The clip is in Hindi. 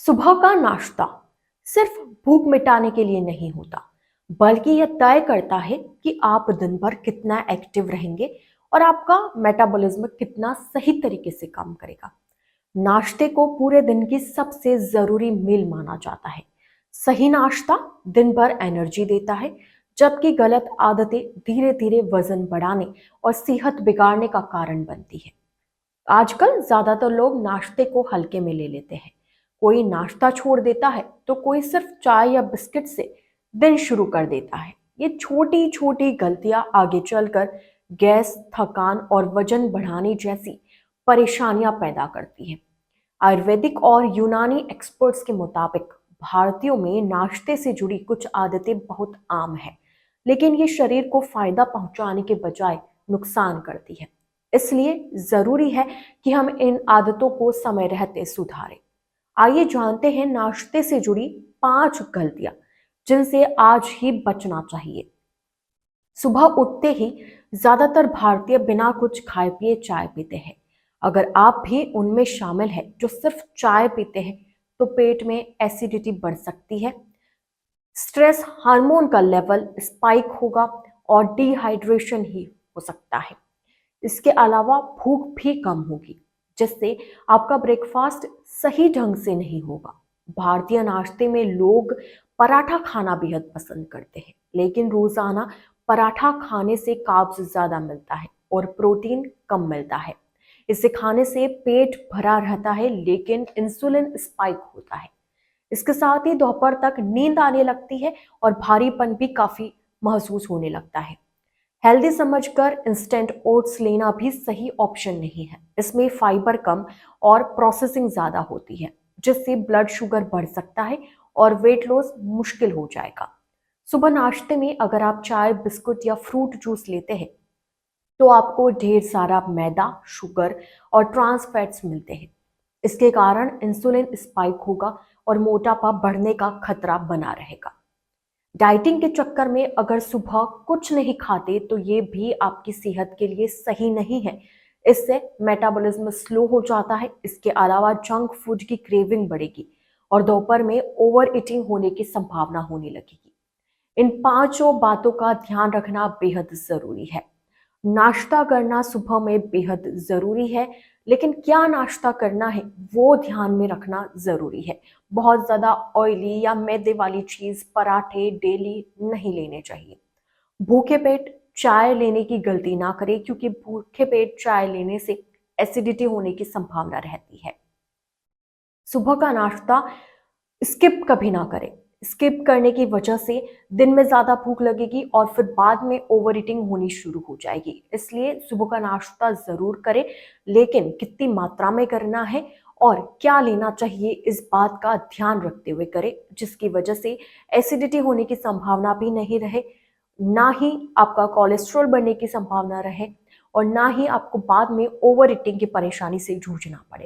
सुबह का नाश्ता सिर्फ भूख मिटाने के लिए नहीं होता, बल्कि यह तय करता है कि आप दिन भर कितना एक्टिव रहेंगे और आपका मेटाबॉलिज्म कितना सही तरीके से काम करेगा। नाश्ते को पूरे दिन की सबसे जरूरी मील माना जाता है। सही नाश्ता दिन भर एनर्जी देता है, जबकि गलत आदतें धीरे धीरे वजन बढ़ाने और सेहत बिगाड़ने का कारण बनती है। आजकल ज्यादातर लोग नाश्ते को हल्के में ले लेते हैं। कोई नाश्ता छोड़ देता है तो कोई सिर्फ चाय या बिस्किट से दिन शुरू कर देता है। ये छोटी छोटी गलतियां आगे चलकर गैस, थकान और वजन बढ़ाने जैसी परेशानियां पैदा करती है। आयुर्वेदिक और यूनानी एक्सपर्ट्स के मुताबिक भारतीयों में नाश्ते से जुड़ी कुछ आदतें बहुत आम हैं, लेकिन ये शरीर को फायदा पहुंचाने के बजाय नुकसान करती है। इसलिए जरूरी है कि हम इन आदतों को समय रहते सुधारें। आइए जानते हैं नाश्ते से जुड़ी 5 गलतियां जिनसे आज ही बचना चाहिए। सुबह उठते ही ज्यादातर भारतीय बिना कुछ खाए पिए चाय पीते हैं। अगर आप भी उनमें शामिल हैं जो सिर्फ चाय पीते हैं, तो पेट में एसिडिटी बढ़ सकती है, स्ट्रेस हार्मोन का लेवल स्पाइक होगा और डिहाइड्रेशन ही हो सकता है। इसके अलावा भूख भी कम होगी, जिससे आपका ब्रेकफास्ट सही ढंग से नहीं होगा। भारतीय नाश्ते में लोग पराठा खाना बेहद पसंद करते हैं, लेकिन रोजाना पराठा खाने से कार्ब्स ज्यादा मिलता है और प्रोटीन कम मिलता है। इसे खाने से पेट भरा रहता है, लेकिन इंसुलिन स्पाइक होता है। इसके साथ ही दोपहर तक नींद आने लगती है और भारीपन भी काफी महसूस होने लगता है। हेल्दी समझकर इंस्टेंट ओट्स लेना भी सही ऑप्शन नहीं है। इसमें फाइबर कम और प्रोसेसिंग ज्यादा होती है, जिससे ब्लड शुगर बढ़ सकता है और वेट लॉस मुश्किल हो जाएगा। सुबह नाश्ते में अगर आप चाय, बिस्कुट या फ्रूट जूस लेते हैं, तो आपको ढेर सारा मैदा, शुगर और ट्रांस फैट्स मिलते हैं। इसके कारण इंसुलिन स्पाइक होगा और मोटापा बढ़ने का खतरा बना रहेगा। डाइटिंग के चक्कर में अगर सुबह कुछ नहीं खाते, तो ये भी आपकी सेहत के लिए सही नहीं है। इससे मेटाबॉलिज्म स्लो हो जाता है। इसके अलावा जंक फूड की क्रेविंग बढ़ेगी और दोपहर में ओवर ईटिंग होने की संभावना होने लगेगी। इन पांचों बातों का ध्यान रखना बेहद जरूरी है। नाश्ता करना सुबह में बेहद जरूरी है, लेकिन क्या नाश्ता करना है वो ध्यान में रखना जरूरी है। बहुत ज्यादा ऑयली या मैदे वाली चीज, पराठे डेली नहीं लेने चाहिए। भूखे पेट चाय लेने की गलती ना करें, क्योंकि भूखे पेट चाय लेने से एसिडिटी होने की संभावना रहती है। सुबह का नाश्ता स्किप कभी ना करें। स्किप करने की वजह से दिन में ज्यादा भूख लगेगी और फिर बाद में ओवर ईटिंग होनी शुरू हो जाएगी। इसलिए सुबह का नाश्ता जरूर करें, लेकिन कितनी मात्रा में करना है और क्या लेना चाहिए इस बात का ध्यान रखते हुए करें, जिसकी वजह से एसिडिटी होने की संभावना भी नहीं रहे, ना ही आपका कोलेस्ट्रॉल बढ़ने की संभावना रहे और ना ही आपको बाद में ओवर ईटिंग की परेशानी से जूझना पड़े।